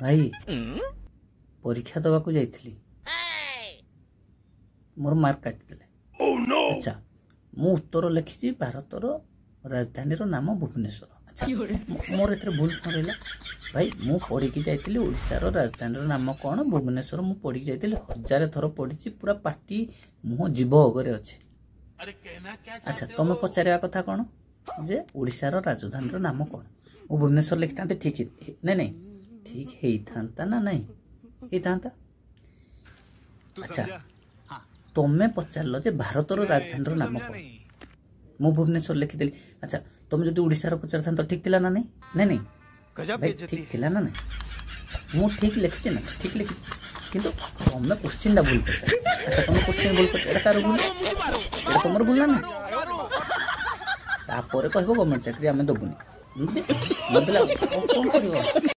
भाई परीक्षा दबाकू जाइथिली मोर मार्क काटिदेले। अच्छा मु उत्तर लिखी भारतर राजधानी नाम भुवनेश्वर। अच्छा मोर ए भूल कौन रहा भाई मु पढ़ी जाइली ओडिशार राजधानी नाम कौन भुवनेश्वर। मु पढ़ी जाइली 1000 थर पढ़ी पूरा पार्टी मुह जीव अगरे अच्छे। अच्छा तुम पचार कथा कौन जे ओडिशार राजधानी नाम कौन मु भुवनेश्वर लिखि था ठीक नहीं नहीं ठीक होता ना नहीं होता। अच्छा तुम्हें पचार जे भारतर राजधानी नाम कौन मु भुवनेश्वर लिखिदेली। अच्छा तुम जो ओडिशार पचार था तो ठीक थिला ना नहीं नहीं नहीं भाई ठीक थिला ना नहीं मु ठीक लिखी ना ठीक लिखी किंतु तुम क्वेश्चन भूल पचार। अच्छा तुम क्वेश्चन भूल पचार तार भूल तुम भूल ना तापर कह गवर्नमेंट चाकरी आम दबुनी मतलब कौन कर।